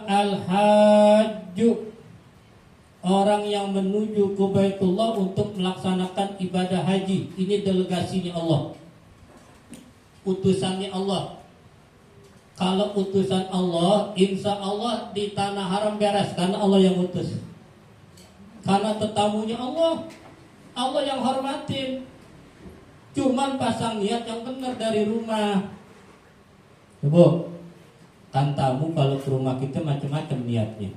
Al-Hajju, orang yang menuju ke Baitullah untuk melaksanakan ibadah haji. Ini delegasinya Allah, utusannya Allah. Kalau utusan Allah, insya Allah di tanah haram beres, karena Allah yang utus. Karena tetamunya Allah, Allah yang hormatin. Cuman pasang niat yang benar dari rumah. Coba, kan tamu kalau ke rumah kita macam-macam niatnya.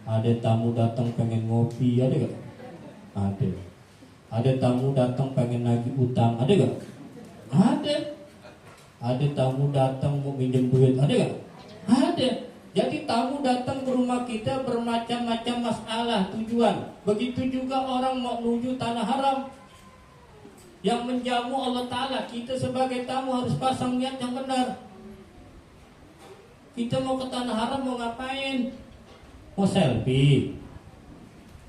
Ada tamu datang pengen ngopi, ada gak? Ada. Ada tamu datang pengen nagih utang, ada gak? Ada. Ada tamu datang mau minjem duit, ada gak? Ada. Jadi tamu datang ke rumah kita bermacam-macam masalah, tujuan. Begitu juga orang mau menuju tanah haram yang menjamu Allah Ta'ala. Kita sebagai tamu harus pasang niat yang benar. Kita mau ke tanah haram mau ngapain? Mau selfie.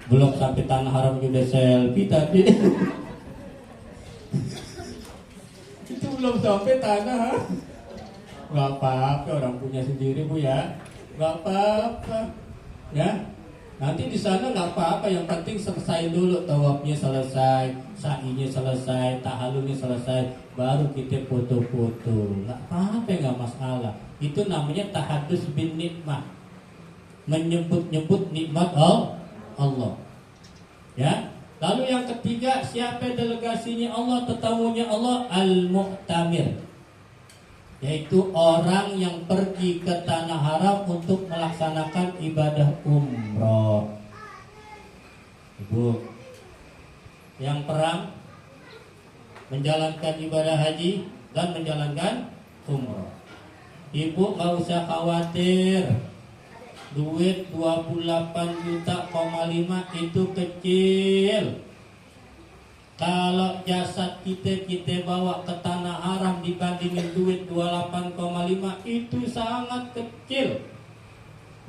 Belum sampai tanah haram juga selfie tadi. Itu belum sampai tanah. Gak apa-apa, orang punya sendiri Bu ya. Gak apa-apa ya. Nanti di sana gak apa-apa, yang penting selesai dulu, tawafnya selesai, sa'inya selesai, tahallulnya selesai, baru kita foto-foto. Gak apa-apa, gak masalah. Itu namanya tahadus bin nikmah, menyebut-nyebut nikmat Allah. Ya. Lalu yang ketiga, siapa delegasinya Allah, tetamunya Allah? Al-Mu'tamir, yaitu orang yang pergi ke tanah haram untuk melaksanakan ibadah umroh. Ibu yang perang, menjalankan ibadah haji dan menjalankan umroh. Ibu gak usah khawatir, duit 28,5 juta itu kecil. Kalau jasad kita bawa ke tanah haram dibandingin duit 28,5 itu sangat kecil.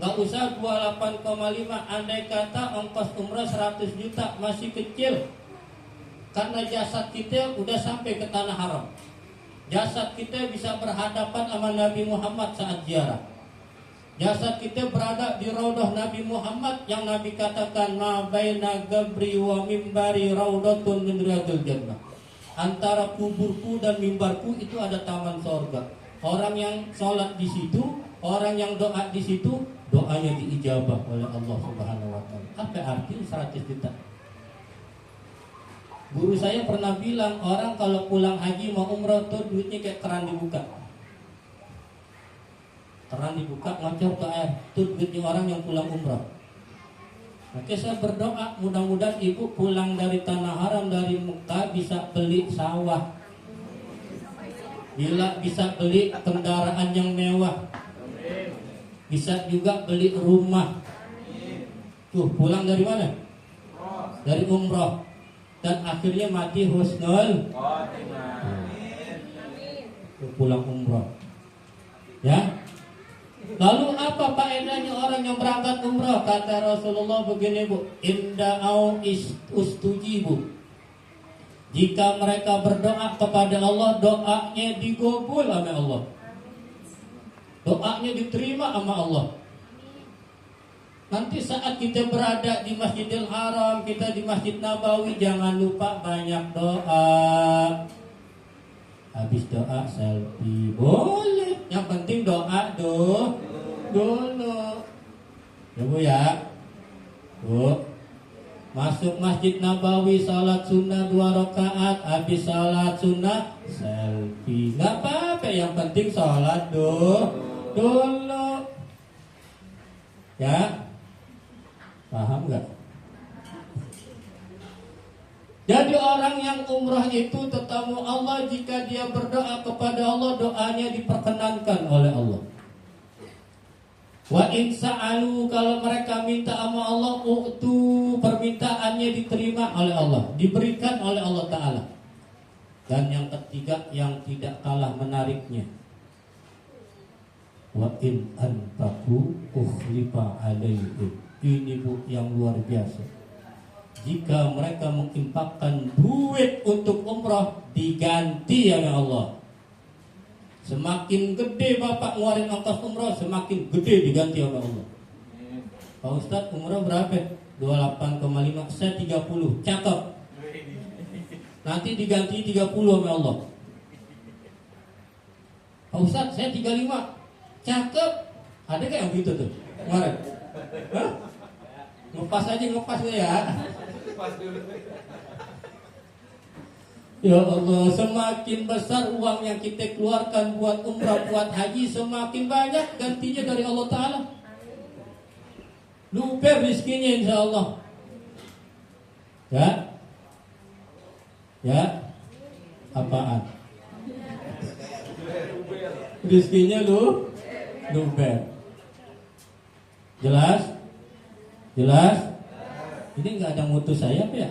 Gak usah 28,5, andai kata ongkos umrah 100 juta masih kecil. Karena jasad kita udah sampai ke tanah haram. Jasad kita bisa berhadapan sama Nabi Muhammad saat ziarah. Jasad kita berada di raudhah Nabi Muhammad yang Nabi katakan ma baina gabri wa mimbari raudatun min riyadil jannah. Antara kuburku dan mimbarku itu ada taman sorga. Orang yang sholat di situ, orang yang doa di situ, doanya diijabah oleh Allah Subhanahu wa taala. Apa arti 100 juta? Guru saya pernah bilang, orang kalau pulang haji mau umrah tuh duitnya kayak keran dibuka. Keran dibuka, ngocor ke air. Itu duitnya orang yang pulang umrah. Oke, saya berdoa mudah-mudahan ibu pulang dari tanah haram, dari Mekah bisa beli sawah, bisa beli kendaraan yang mewah, bisa juga beli rumah. Tuh pulang dari mana? Dari umrah. Dan akhirnya mati husnul pulang umrah. Ya. Lalu apa faedahnya orang yang berangkat umrah? Kata Rasulullah begini Bu, inda'au ustujibu. Jika mereka berdoa kepada Allah, doanya digobul oleh Allah. Doanya diterima sama Allah. Nanti saat kita berada di Masjidil Haram, kita di Masjid Nabawi, jangan lupa banyak doa. Habis doa selfie boleh, yang penting doa dulu. Ya Bu ya. Bu, masuk Masjid Nabawi, salat sunnah 2 rakaat, habis salat sunnah selfie. Gak apa-apa, yang penting salat dulu. Ya. Paham gak? Jadi orang yang umrah itu tetamu Allah, jika dia berdoa kepada Allah, doanya diperkenankan oleh Allah. Wa in sa'alu, kalau mereka minta sama Allah, u'tu, permintaannya diterima oleh Allah, diberikan oleh Allah Ta'ala. Dan yang ketiga yang tidak kalah menariknya, wa in anfaqu ukhlifa alaihim. Ini Bu yang luar biasa. Jika mereka menginfakkan duit untuk umrah, diganti oleh Allah. Semakin gede Bapak ngeluarin ongkos umrah, semakin gede diganti oleh Allah. Pak Ustadz umurnya berapa? 28,5, saya 30. Cakep. Nanti diganti 30 sama Allah. Pak Ustadz saya 35. Cakep. Ada kayak yang gitu tuh kemarin? Hah? Ngepas aja ngepasnya ya. Ya Allah, semakin besar uang yang kita keluarkan buat umrah, buat haji, semakin banyak gantinya dari Allah Ta'ala. Luber rizkinya insya Allah. Ya. Ya. Apaan? Rizkinya luber. Jelas? Jelas? Ini nggak ada mutu saya apa ya?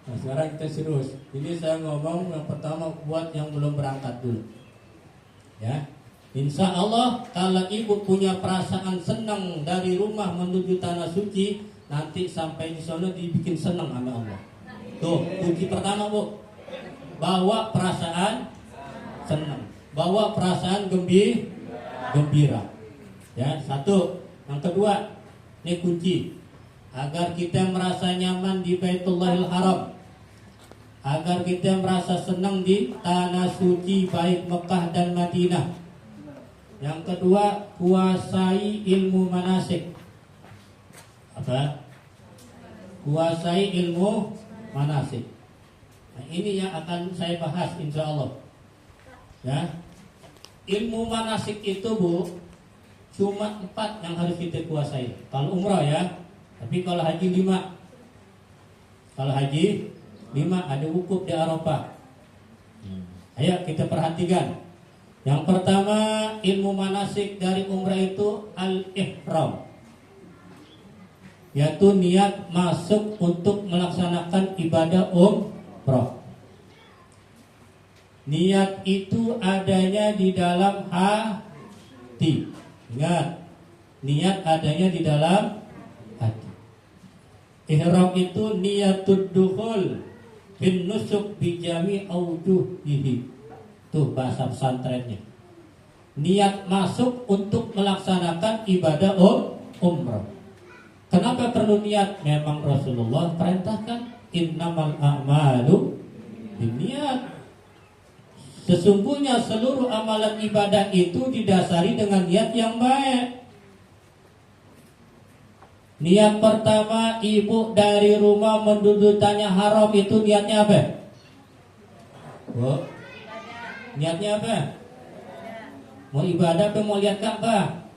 Nah, sekarang kita serius. Ini saya ngomong yang pertama buat yang belum berangkat dulu. Ya. Insya Allah kalau ibu punya perasaan senang dari rumah menuju tanah suci, nanti sampai di sana dibikin senang sama Allah. Tuh, kunci pertama Bu. Bawa perasaan senang, bawa perasaan gembira. Ya, satu. Yang kedua, ini kunci agar kita merasa nyaman di Baitullahil Haram, agar kita merasa senang di tanah suci baik Mekah dan Madinah. Yang kedua, kuasai ilmu manasik. Apa? Kuasai ilmu manasik. Nah, ini yang akan saya bahas insya Allah. Ya, ilmu manasik itu Bu, cuma 4 yang harus kita kuasai. Kalau umrah ya, tapi kalau haji 5. Kalau haji 5 ada wukuf di Arafah. Ayo kita perhatikan. Yang pertama, ilmu manasik dari umrah itu al-ihram, yaitu niat masuk untuk melaksanakan ibadah umrah. Niat itu adanya di dalam hati. Ingat, niat adanya di dalam hati. Ihram itu niatud dukhul bin nusuk bijami aujuhihi. Tuh bahasa pesantrennya. Niat masuk untuk melaksanakan ibadah umrah. Kenapa perlu niat? Memang Rasulullah perintahkan innamal a'malu binniyat. Sesungguhnya seluruh amalan ibadah itu didasari dengan niat yang baik. Niat pertama ibu dari rumah menuju tanah haram itu niatnya apa? Niatnya apa? Mau ibadah apa mau lihat Ka'bah?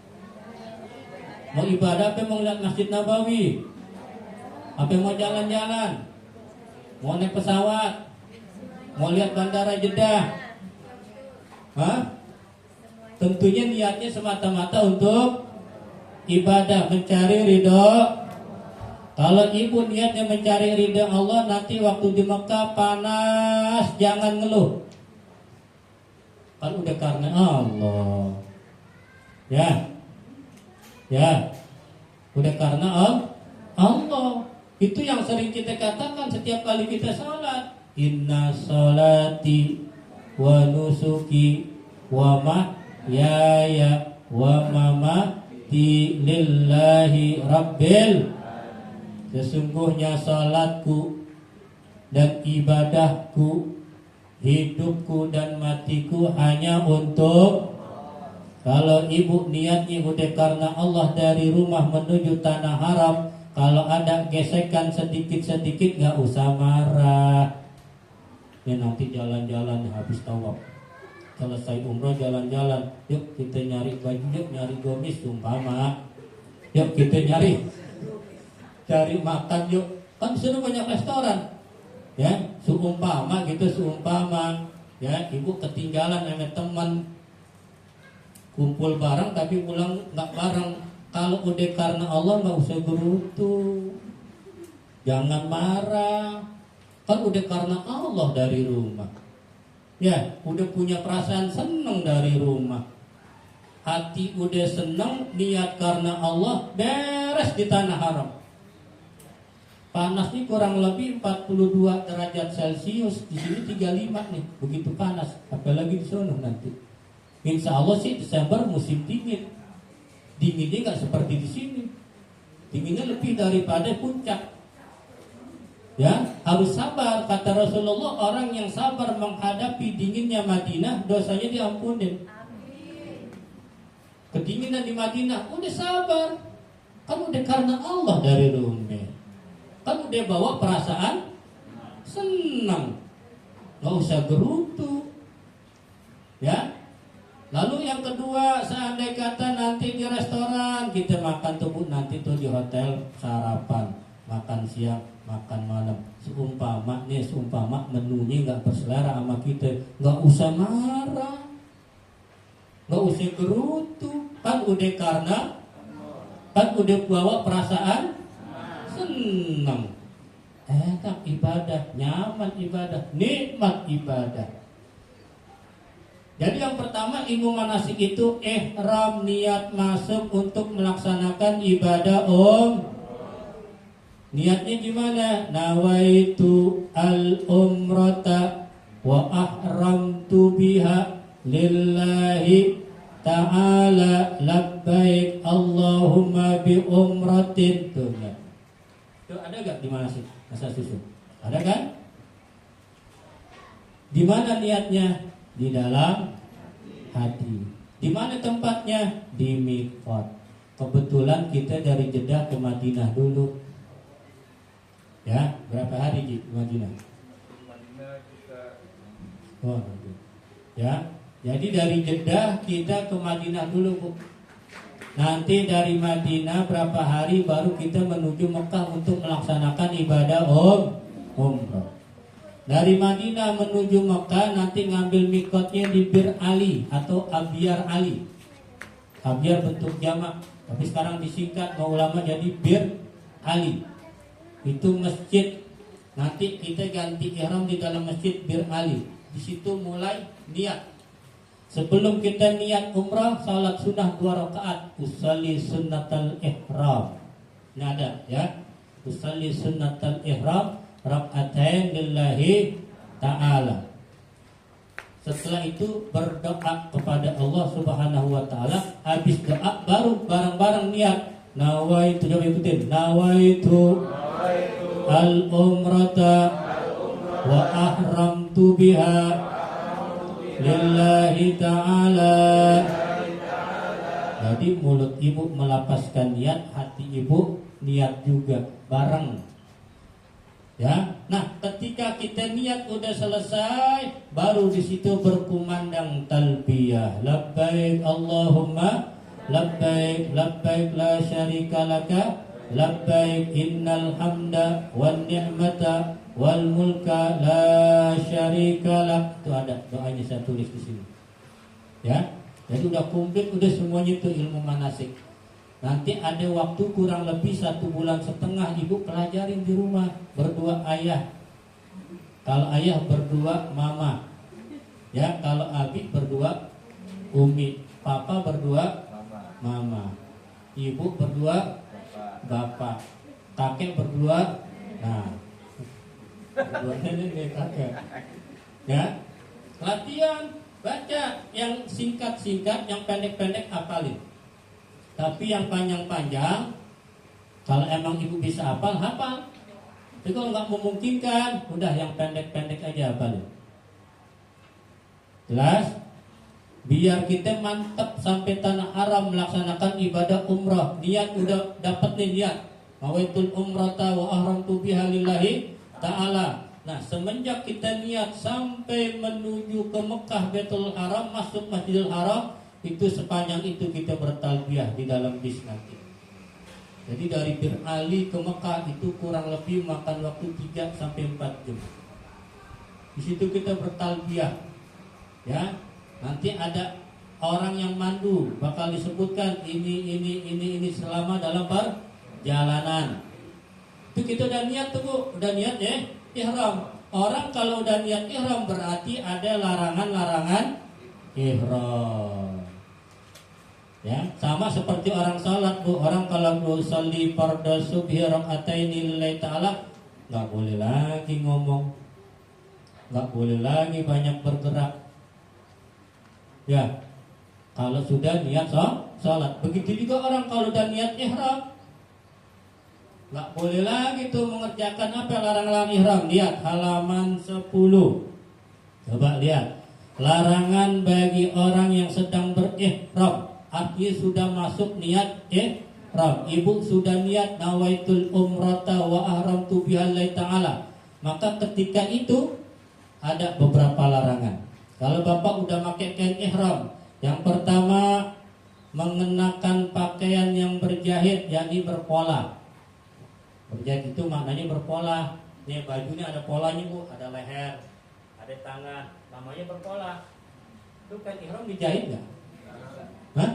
Mau ibadah apa mau lihat Masjid Nabawi? Apa mau jalan-jalan? Mau naik pesawat? Mau lihat bandara Jeddah? Hah? Tentunya niatnya semata-mata untuk ibadah, mencari ridho. Kalau ibu niatnya mencari ridho Allah, nanti waktu di Mekah panas, jangan ngeluh. Kan udah karena Allah. Ya, udah karena Allah. Itu yang sering kita katakan setiap kali kita sholat. Inna sholati wa nusuki wa mahyaya wa mamati lillahi rabbil. Sesungguhnya sholatku dan ibadahku, hidupku dan matiku hanya untuk. Kalau ibu niatnya udah karena Allah dari rumah menuju tanah haram, kalau ada gesekan sedikit-sedikit gak usah marah. Ya nanti jalan-jalan habis tawaf, selesai umroh jalan-jalan, yuk kita nyari baju, yuk nyari gomis umpama, yuk kita cari makan yuk. Kan di banyak restoran. Ya, seumpama gitu, ya, ibu ketinggalan sama teman, kumpul bareng tapi pulang nggak bareng. Kalau udah karena Allah nggak usah gerutu, jangan marah. Kan udah karena Allah dari rumah, ya, udah punya perasaan senang dari rumah, hati udah senang, niat karena Allah, beres di tanah haram. Panas nih kurang lebih 42 derajat Celcius. Di sini 35 nih, begitu panas. Apalagi di sana nanti. Insya Allah sih Desember musim dingin. Dinginnya nggak seperti di sini. Dinginnya lebih daripada puncak. Ya, harus sabar. Kata Rasulullah, orang yang sabar menghadapi dinginnya Madinah, dosanya diampunin. Kedinginan di Madinah, udah sabar. Kan udah karena Allah dari rumah. Kan udah bawa perasaan senang, nggak usah gerutu, ya. Lalu yang kedua, seandainya kata nanti di restoran kita makan tuh, nanti tuh di hotel sarapan, makan siang, makan malam. Seumpama menunya nggak berselera sama kita, nggak usah marah, nggak usah gerutu, kan udah bawa perasaan senang, enak ibadah, nyaman ibadah, nikmat ibadah. Jadi yang pertama ilmu manasik itu ihram, niat masuk untuk melaksanakan ibadah Niatnya gimana? Nawaitu al-umrata wa ahramtu biha lillahi ta'ala labbaik Allahumma bi umratin. Tuh, ya. Tuh ada gak di mana sih asal susu? Ada kan? Di mana niatnya? Di dalam hati. Di mana tempatnya? Di miqat. Kebetulan kita dari Jeddah ke Madinah dulu. Ya, berapa hari di Madinah? Oh, ya. Jadi dari Jeddah kita ke Madinah dulu, Bu. Nanti dari Madinah berapa hari baru kita menuju Mekah untuk melaksanakan ibadah umrah. Dari Madinah menuju Mekah nanti ngambil mikotnya di Bir Ali atau Abyar Ali. Abyar bentuk jamak, tapi sekarang disingkat ulama jadi Bir Ali. Itu masjid. Nanti kita ganti ihram di dalam masjid Bir Ali. Di situ mulai niat. Sebelum kita niat umrah, salat sunnah 2 rakaat, usalli sunnatal ihram. Ini ada ya. Usalli sunnatal ihram rakaatain lillahi ta'ala. Setelah itu berdoa kepada Allah Subhanahu wa taala. Habis doa baru bareng-bareng niat. Nawaitu, coba ikutin. Nawaitu al-umrata wa ahramtu biha lillahi ta'ala. Jadi mulut ibu melapaskan niat, hati ibu niat juga bareng. Ya. Nah, ketika kita niat udah selesai, baru di situ berkumandang talbiyah. Labbaik Allahumma labbaik, labbaik la syarika laka, labbaik innal hamda wan ni'mata wal mulka la syarika lak. Itu ada doanya, saya tulis di sini. Ya. Jadi udah komplit, udah semuanya itu ilmu manasik. Nanti ada waktu kurang lebih 1,5 bulan ibu pelajarin di rumah. Berdua ayah. Kalau ayah berdua mama. Ya, kalau abi berdua umi. Papa berdua mama. Ibu berdua bapak. Kakek berdua. Nah, berduanya ini kakek. Ya. Latihan baca yang singkat-singkat, yang pendek-pendek hafalin. Tapi yang panjang-panjang, kalau emang ibu bisa hafal, hafal. Tapi kalau nggak memungkinkan, udah yang pendek-pendek aja hafalin. Jelas? Biar kita mantap sampai tanah haram melaksanakan ibadah umrah. Niat udah dapat nih niat. Nawaitul umrata wa ahramtu biha lillahi ta'ala. Nah, semenjak kita niat sampai menuju ke Mekah Baitul Haram, masuk Masjidil Haram, itu sepanjang itu kita bertalbiyah di dalam bis nanti. Jadi dari Bir Ali ke Mekah itu kurang lebih makan waktu 3 sampai 4 jam. Di situ kita bertalbiyah. Ya. Nanti ada orang yang mandu, bakal disebutkan ini selama dalam perjalanan. Itu kita udah niat tuh, Bu. Udah niat ya, ihram. Orang kalau udah niat ihram berarti ada larangan-larangan ihram. Ya, sama seperti orang salat, Bu. Orang kalau sholli fardhu subhi raka'ataini lillahi ta'ala, nggak boleh lagi ngomong, nggak boleh lagi banyak bergerak. Ya, kalau sudah niat salat. Begitu juga orang kalau udah niat ihram, nggak boleh lagi tuh mengerjakan apa larangan ihram. Lihat halaman 10. Coba lihat. Larangan bagi orang yang sedang berihram. Artinya sudah masuk niat ihram. Ibu sudah niat nawaitul umrata wa ahramtu bihallahi ta'ala. Maka ketika itu ada beberapa larangan. Kalau Bapak udah pakai kain ihram, yang pertama mengenakan pakaian yang berjahit, yakni berpola. Berjahit itu maknanya berpola. Nih bajunya ada polanya, Bu, ada leher, ada tangan, namanya berpola. Itu kain ihram dijahit nggak? Hah?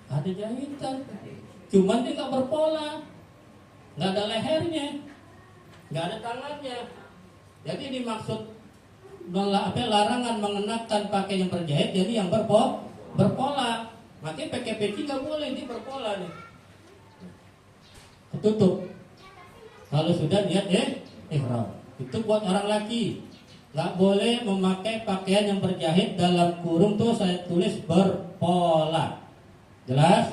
Ada jahitan. Cuman dia nggak berpola, nggak ada lehernya, nggak ada tangannya. Jadi dimaksud larangan mengenakan pakaian yang berjahit, jadi yang berpola. Makanya pakai peci nggak boleh, ini berpola nih. Ketutup. Kalau sudah niat ihram. Itu buat orang laki. Nggak boleh memakai pakaian yang berjahit, dalam kurung tuh saya tulis berpola. Jelas?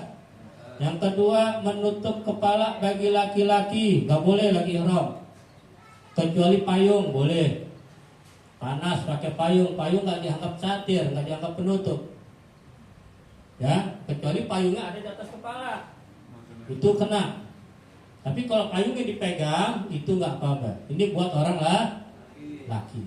Yang kedua, menutup kepala bagi laki-laki, nggak boleh lagi ihram. Kecuali payung boleh. Panas pakai payung nggak dianggap satir, nggak dianggap penutup. Ya, kecuali payungnya ada di atas kepala, itu kena. Tapi kalau payungnya dipegang, itu nggak apa-apa. Ini buat orang laki.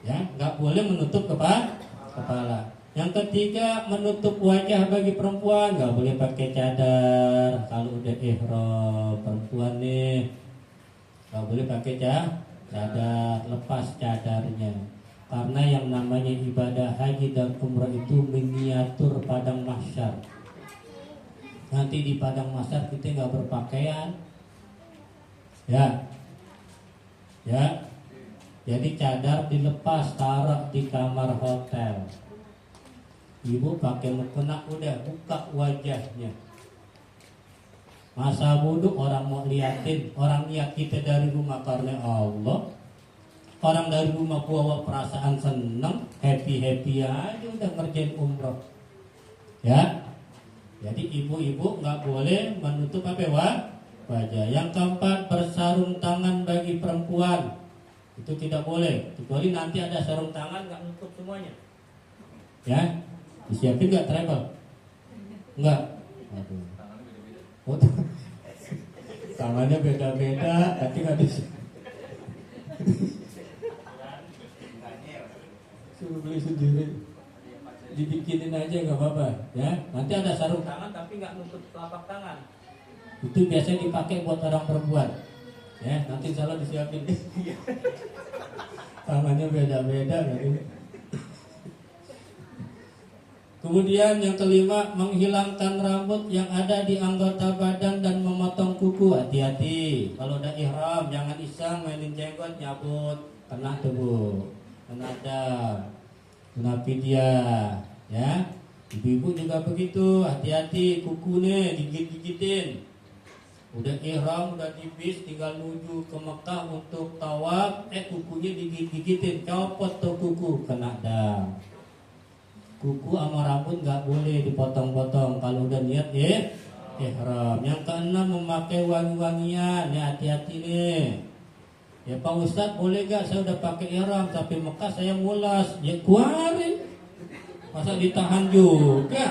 Ya, nggak boleh menutup kepala. Yang ketiga, menutup wajah bagi perempuan, nggak boleh pakai cadar. Kalau udah ihram perempuan nih, nggak boleh pakai cadar, lepas cadarnya. Karena yang namanya ibadah haji dan umrah itu miniatur padang mahsyar. Nanti di padang mahsyar kita nggak berpakaian, ya. Jadi cadar dilepas, taruh di kamar hotel. Ibu pakai mukena, udah buka wajahnya. Masa bodoh orang mau liatin, orang lihat kita dari rumah karena Allah. Orang dari rumah bawa perasaan seneng, happy aja udah ngerjain umroh. Ya. Jadi ibu-ibu nggak boleh menutup wajah. Yang keempat, bersarung tangan bagi perempuan. Itu tidak boleh, kecuali nanti ada sarung tangan nggak nutup semuanya. Ya, disiapin nggak travel? Nggak. Tangannya beda-beda, tapi nggak disiapin. Suruh beli sendiri, dibikinin aja nggak apa-apa. Ya, nanti ada sarung tangan tapi nggak nutup telapak tangan. Itu biasanya dipakai buat orang perempuan. Ya, nanti salah disiapin. Tangannya beda-beda gitu. Kemudian yang kelima, menghilangkan rambut yang ada di anggota badan dan memotong kuku. Hati-hati, kalau udah ihram jangan iseng mainin jenggot, nyabut, kena tubuh, kena dam, kena fidyah. Ya, ibu-ibu juga begitu, hati-hati kukunya digigit-gigitin. Udah ihram, udah di bis, tinggal menuju ke Mekah untuk tawaf, kukunya digigit-gigitin, copot tuh kuku, kena dam. Kuku sama rambut nggak boleh dipotong-potong kalau udah niat ihram. Yang keenam, memakai wangi-wangian, ya hati-hati nih. Ya Pak Ustadz, boleh gak saya udah pakai ihram tapi Mekah saya mulas? Ya keluarin, masa ditahan juga?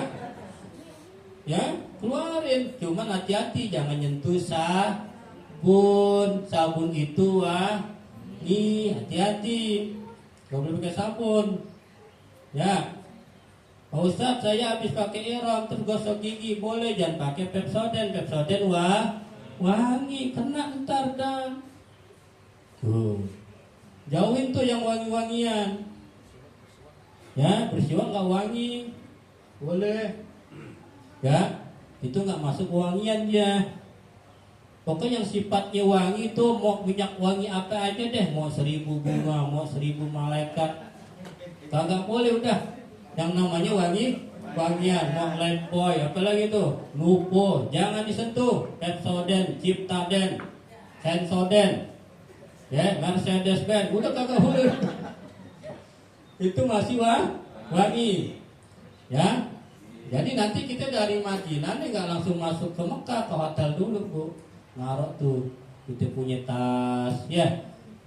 Ya keluarin, cuman hati-hati jangan nyentuh sabun itu nih hati-hati, gak boleh pakai sabun. Ya Pak Ustadz, saya habis pakai ihram terus gosok gigi, boleh, jangan pakai Pepsodent wangi, kena ntar dan tuh jauhin tuh yang wangi-wangian. Ya, bersiwak nggak wangi, boleh. Ya, itu nggak masuk wangian dia. Pokoknya yang sifatnya wangi itu mau minyak wangi apa aja deh, mau 1000 bunga, mau 1000 malaikat, kagak boleh udah. Yang namanya wangian, mau lempoy, apalagi tuh, nupo, jangan disentuh, Pepsodent, Ciptaden, Sensoden, ya, Mercedes-Benz, udah kagak boleh. Itu masih wangi, ya. Jadi nanti kita dari Madinah nih nggak langsung masuk ke Mekah, ke hotel dulu bu, naruh tuh, kita punya tas, ya,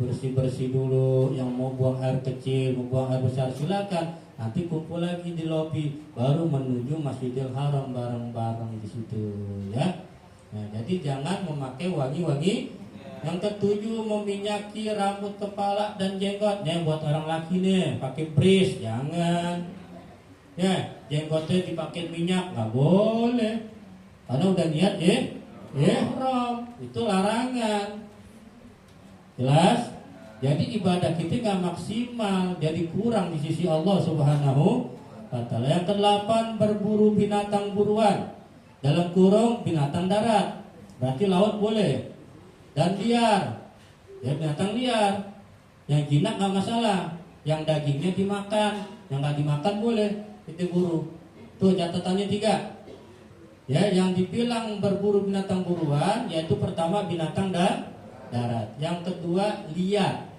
bersih dulu. Yang mau buang air kecil, mau buang air besar silakan. Nanti kumpul lagi di lobi, baru menuju Masjidil Haram bareng-bareng di situ, ya. Nah, jadi jangan memakai wangi-wangi. Yang ketujuh, meminyaki rambut kepala dan jenggotnya. Buat orang laki nih, pakai bris, jangan. Ya, jenggotnya dipakai minyak, nggak boleh. Karena udah niat ihram, itu larangan. Jelas? Jadi ibadah kita nggak maksimal, jadi kurang di sisi Allah Subhanahu wa Ta'ala. Yang ke-8, berburu binatang buruan. Dalam kurung binatang darat, berarti laut boleh. Dan liar, ya binatang liar. Yang jinak nggak masalah, yang dagingnya dimakan, yang nggak dimakan boleh, itu buru. Tuh catatannya 3. Ya, yang dibilang berburu binatang buruan, yaitu pertama binatang darat. Yang kedua liar.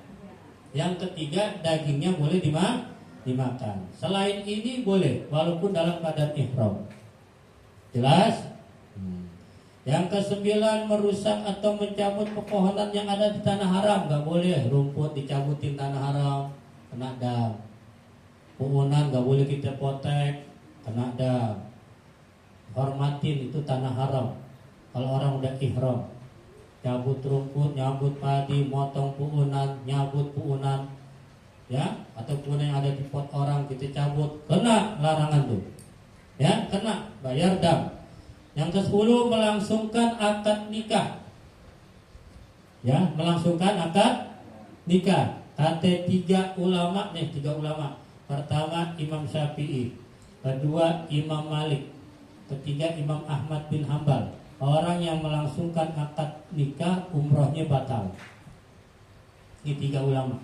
Yang ketiga dagingnya boleh dimakan. Selain ini boleh, walaupun dalam keadaan ihram. Jelas? Yang ke-9, merusak atau mencabut pepohonan yang ada di tanah haram. Gak boleh rumput dicabutin tanah haram, kena dam. Puunan gak boleh kita potek, kena dam. Hormatin, itu tanah haram. Kalau orang udah ihram, cabut rumput, nyabut padi, motong puunan, nyabut puunan, ya, atau puunan yang ada di pot orang kita cabut, kena larangan tuh, ya, kena, bayar dam. Yang ke-10, melangsungkan akad nikah, ya, melangsungkan akad nikah. Kata 3 ulama nih, 3 ulama. Pertama Imam Syafi'i, kedua Imam Malik, ketiga Imam Ahmad bin Hambal. Orang yang melangsungkan akad nikah umrohnya batal. Ini 3 ulama.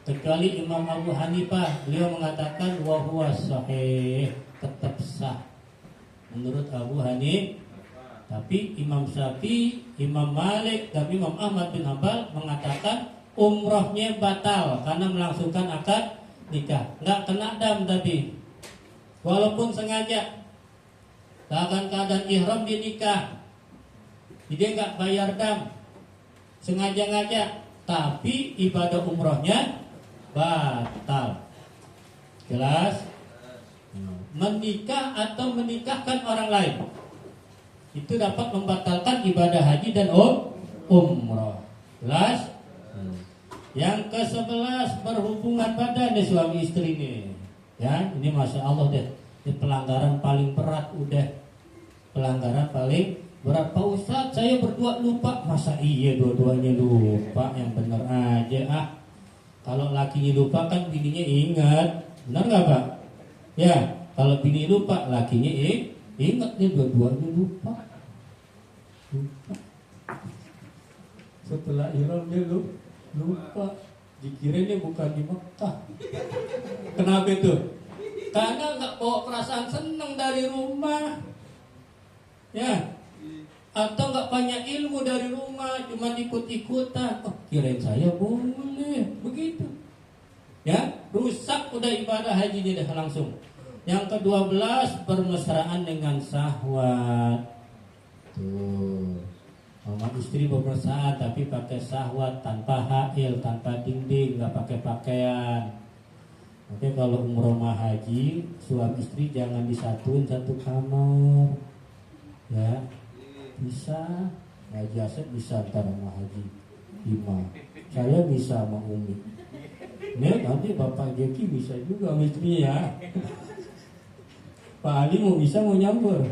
Kecuali Imam Abu Hanifah, beliau mengatakan wa huwa sahih, tetap sah menurut Abu Hanifah. Tapi Imam Syafi'i, Imam Malik, dan Imam Ahmad bin Hambal mengatakan umrohnya batal karena melangsungkan akad nikah. Nggak kena dam tadi, walaupun sengaja. Bahkan keadaan ihram di nikah, dia nggak bayar dam, sengaja-ngaja, tapi ibadah umrohnya batal. Jelas? Menikah atau menikahkan orang lain itu dapat membatalkan ibadah haji dan umroh. Jelas? Yang ke-11, berhubungan badan nih suami istri nih. Ya, ini masya Allah deh, ini pelanggaran paling berat udah. Pelanggaran paling berat. Pak Ustadz, saya berdua lupa. Masa iya dua-duanya lupa? Yang bener aja Kalau lakinya lupa kan bininya ingat. Benar gak Pak? Ya, kalau bini lupa, lakinya ingat nih, dua-duanya lupa. Setelah ihram dia lupa. Dikiranya bukan di Mekah. Kenapa itu? Karena gak bawa perasaan senang dari rumah, ya, atau nggak banyak ilmu dari rumah, cuma ikut-ikutan. Oh, kirain saya boleh begitu, ya, rusak udah ibadah hajinya dah langsung. Yang ke-12, bermesraan dengan syahwat. Tuh, sama istri bermesraan tapi pakai syahwat, tanpa hail, tanpa dinding, nggak pakai pakaian. Oke, kalau umroh haji, suami istri jangan disatuin satu kamar. Ya, bisa Haji Asep bisa ntar sama Haji Ima, saya bisa sama Umi. Nih nanti Bapak Jeki bisa juga sama istrinya ya. Pak Ali mau bisa mau nyampur.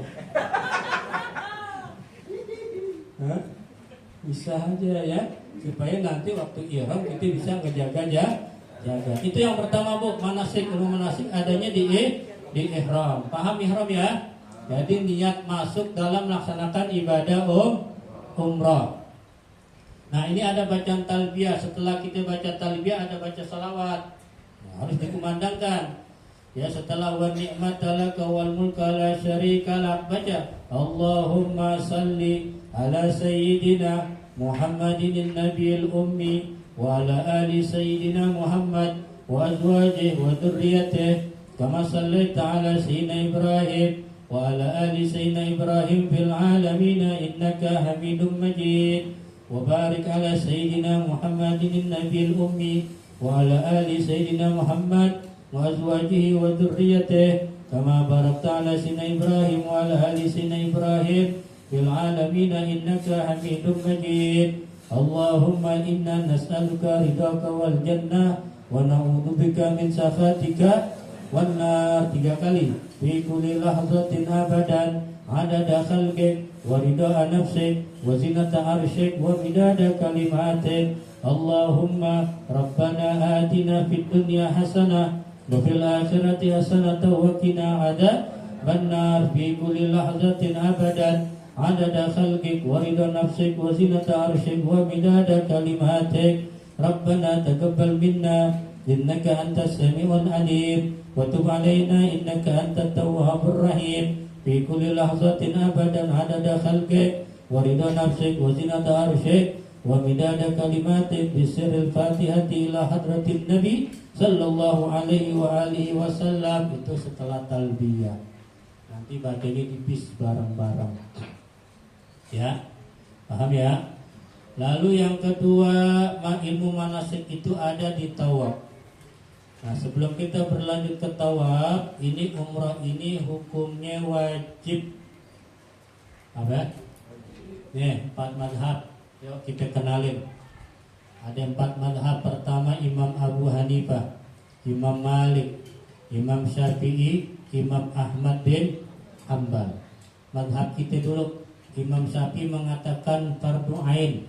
Hah? Bisa aja ya, supaya nanti waktu ihram kita bisa ngejaga jaga. Itu yang pertama Bu, manasik, ilmu manasik adanya di ihram. Paham ihram ya? Jadi niat masuk dalam melaksanakan ibadah umrah. Nah, ini ada bacaan talbiyah. Setelah kita baca talbiyah ada baca salawat. Nah, harus dikumandangkan. Ya, setelah wa ni'mata laka wal mulka la syarika lak, baca Allahumma salli ala sayyidina Muhammadin nabiyil ummi wa ala ali sayyidina Muhammad wa azwajihi wa dhurriyyatihi kama sallaita ala sayyidina Ibrahim wa ala ali sayyidina Ibrahim fil alamin innaka Hamidum Majid wa barik ala sayyidina Muhammadin nabiyil ummi wa ala ali sayyidina Muhammad wa azwajihi wa dhurriyyatihi kama barakta ala sayyidina Ibrahim wa ala ali sayyidina Ibrahim fil alamin innaka Hamidum Majid. Allahumma inna nas'aluka ridhaka wal jannah wa na'udzubika min sakhatika wan nar, 3 kali. Fi kulli lahzatin abadan adada khalqik wa ridha nafsik wa zinata arsyik wa midada kalimatik. Allahumma rabbana atina fid dunya hasanah wa fil akhirati hasanah wa qina adzaban nar. Fi kulli lahzatin abadan adada khalqik wa ridha nafsik wa zinata arsyik wa midada kalimatik. Rabbana taqabbal minna innaka antas samiul alim wa tub alaina innaka antat tawwabur rahim. Fi kulli lahzatin abadan adada khalqik wa ridha nafsik wa zinata arsyik wa midada kalimatik. Bisirril fatihati ila hadratin nabi sallallahu alaihi wa alihi wasallam. Itu setelah talbiyah. Nanti bacanya di bis bareng-bareng. Ya, paham ya? Lalu yang kedua, ilmu manasik itu ada di tawaf. Nah, sebelum kita berlanjut ke tawaf, ini umrah ini hukumnya wajib. Apa? Nih, 4 madhab. Yuk kita kenalin. Ada 4 madhab. Pertama Imam Abu Hanifah, Imam Malik, Imam Syafi'i, Imam Ahmad bin Hanbal. Madhab kita dulu. Imam Syafi'i mengatakan fardu ain.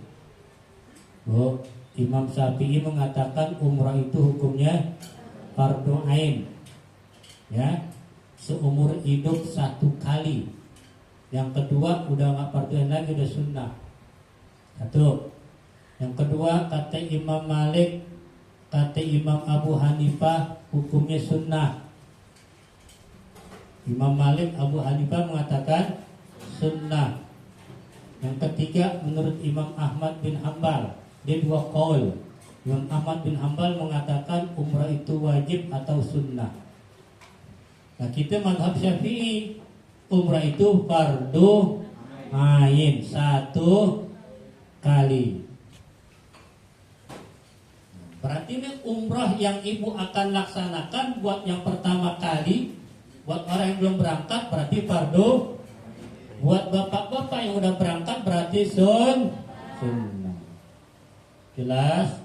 Imam Syafi'i mengatakan umrah itu hukumnya fardu ain. Ya, seumur hidup 1 kali. Yang kedua udah nggak fardu ain lagi, udah sunnah. 1. Yang kedua kata Imam Malik, kata Imam Abu Hanifah hukumnya sunnah. Imam Malik, Abu Hanifah mengatakan sunnah. Yang ketiga menurut Imam Ahmad bin Hanbal, dia 2 qaul. Imam Ahmad bin Hanbal mengatakan umrah itu wajib atau sunnah. Nah, kita mazhab Syafi'i, umrah itu fardu ain 1 kali. Berarti ini umrah yang ibu akan laksanakan buat yang pertama kali, buat orang yang belum berangkat berarti fardu. Buat bapak-bapak yang udah berangkat berarti sunnah. Jelas?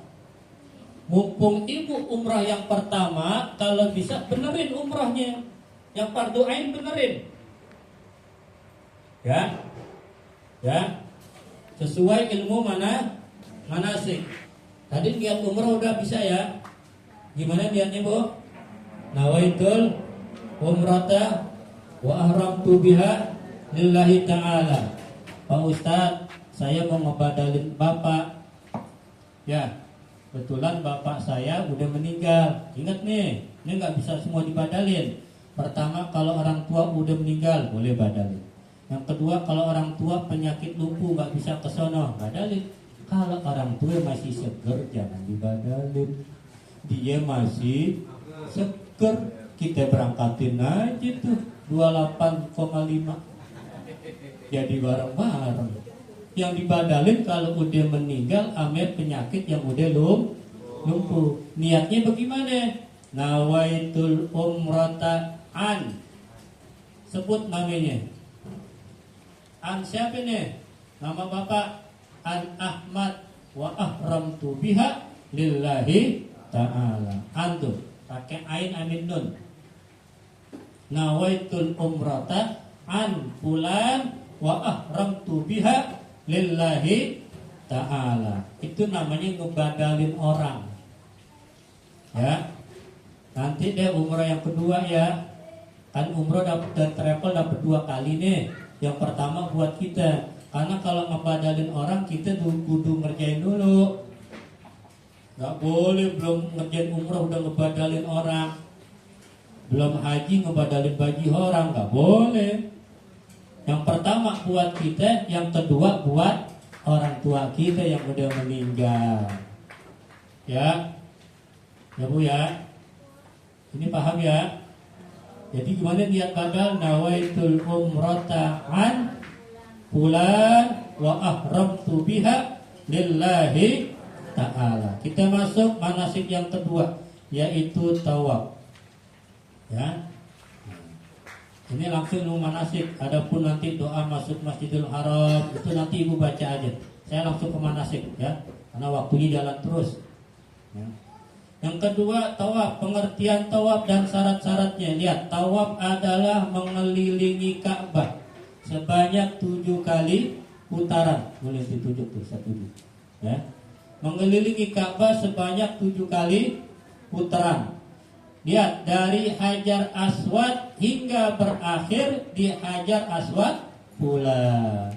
Mumpung ibu umrah yang pertama, kalau bisa benerin umrahnya. Yang fardu ain benerin. Ya. Ya. Sesuai ilmu manasik. Tadi niat umrah udah bisa ya. Gimana niatnya, Bu? Nawaitul umrata wa ahramtu biha lillahi ta'ala. Pak Ustadz, saya mau ngebadalin bapak. Ya, kebetulan bapak saya udah meninggal. Ingat nih, ini nggak bisa semua dibadalin. Pertama, kalau orang tua udah meninggal, boleh badalin. Yang kedua, kalau orang tua penyakit lumpuh nggak bisa kesono, badalin. Kalau orang tua masih seger, jangan dibadalin. Dia masih seger, kita berangkatin aja tuh 28,5. Jadi bareng-bareng. Yang dibadalin kalau udah meninggal ame penyakit yang udah lumpuh. Niatnya bagaimana? Nawaitul umrata an. Sebut namanya. An siapa nih? Nama bapak An Ahmad wa ahramtu biha lillahi ta'ala. Antum pakai ain amin nun. Nawaitul umrata an fulan wa ahramtu biha lillahi ta'ala. Itu namanya ngebadalin orang. Ya. Nanti deh umrah yang kedua ya. Kan umrah dan travel dapat 2 kali nih. Yang pertama buat kita. Karena kalau ngebadalin orang kita kudu ngerjain dulu. Gak boleh belum ngerjain umrah udah ngebadalin orang. Belum haji ngebadalin baju orang, nggak boleh. Yang pertama buat kita, yang kedua buat orang tua kita yang udah meninggal. Ya, ya Bu ya. Ini paham ya? Jadi gimana niat badal? Nawaitul umrata an fulan wa ahramtu biha lillahi ta'ala. Kita masuk manasik yang kedua, yaitu tawaf. Ya. Ini langsung manasik. Adapun nanti doa masuk Masjidil Haram itu nanti Ibu baca aja. Saya langsung ke manasik ya, karena waktunya jalan terus. Ya. Yang kedua tawaf, pengertian tawaf dan syarat-syaratnya. Lihat, tawaf adalah mengelilingi Ka'bah sebanyak 7 kali putaran. Boleh ditunjuk tuh, 1 ya. Mengelilingi Ka'bah sebanyak 7 kali putaran. Lihat, dari Hajar Aswad hingga berakhir di Hajar Aswad pula.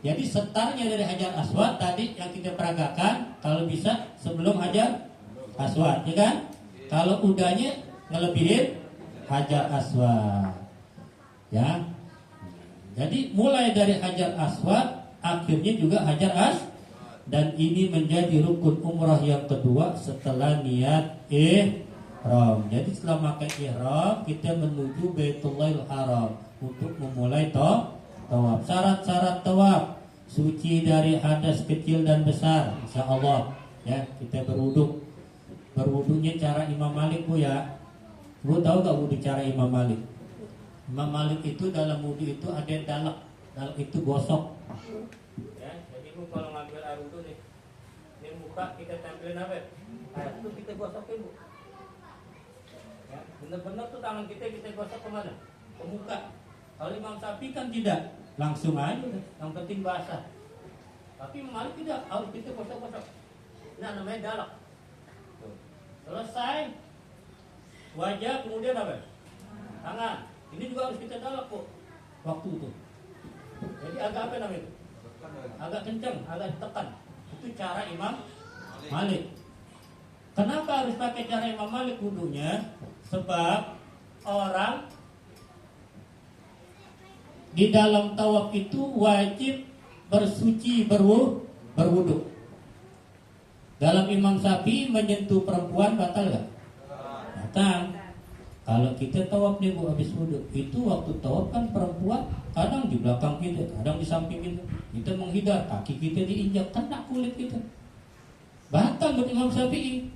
Jadi setarnya dari Hajar Aswad tadi yang kita peragakan, kalau bisa sebelum Hajar Aswad, ya kan? Kalau udahnya ngelebihin Hajar Aswad, ya. Jadi mulai dari Hajar Aswad, akhirnya juga Hajar Aswad, dan ini menjadi rukun umrah yang kedua setelah niat ihram. Jadi setelah pakai ihram, kita menuju Baitullahil Haram untuk memulai tawaf. Syarat-syarat tawaf: suci dari hadas kecil dan besar, insya Allah. Ya, kita berwudu. Berwudunya cara Imam Malik Bu ya. Bu tahu gak wudu cara Imam Malik? Imam Malik itu dalam wudu itu ada dalak. Dalak itu gosok. Ya, jadi Bu kalau ngambil air wudu nih, ini muka kita tampilin apa? Air itu kita gosokin Bu. Ya, benar-benar tuh tangan kita gosok kemana? Ke muka. Kalau Imam Syafi'i kan tidak, langsung aja, yang penting basah. Tapi Imam Malik tidak, harus kita gosok-gosok. Nah, namanya dalak. Selesai wajah, kemudian apa? Tangan. Ini juga harus kita dalak kok waktu itu. Jadi agak apa namanya itu? Agak kencang, agak tekan. Itu cara Imam Malik. Kenapa harus pakai cara Imam Malik wudunya? Sebab orang di dalam tawaf itu wajib bersuci berwudu. Dalam Imam Syafi'i menyentuh perempuan batal gak? Batal. Kalau kita tawaf nih Bu habis wudu, itu waktu tawaf kan perempuan kadang di belakang kita, kadang di samping kita. Kita menghindar, kaki kita diinjak, kena kulit kita. Batal menurut Imam Syafi'i.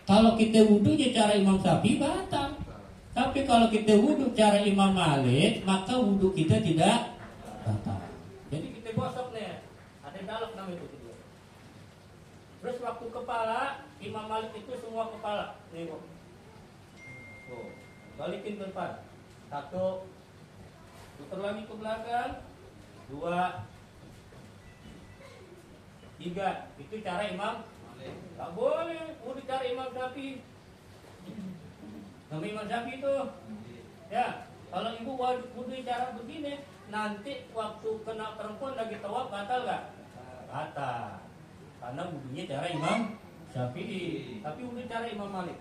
Kalau kita wudunya cara Imam Syafi'i batal. Tapi kalau kita wudu cara Imam Malik, maka wudu kita tidak batal. Jadi kita gosok nih, ada dalak namanya itu. Terus waktu kepala, Imam Malik itu semua kepala. Nih Bu. Tuh, balikin ke depan. 1, putar lagi ke belakang. 2, 3. Itu cara Imam Malik. Gak boleh, udah cara Imam Syafi'i. Nama Imam Syafi'i itu. Ya, kalau ibu wudu cara begini, nanti waktu kena perempuan lagi tawaf batal gak? Batal. Karena wudunya cara Imam Syafi'i, tapi wudu cara Imam Malik.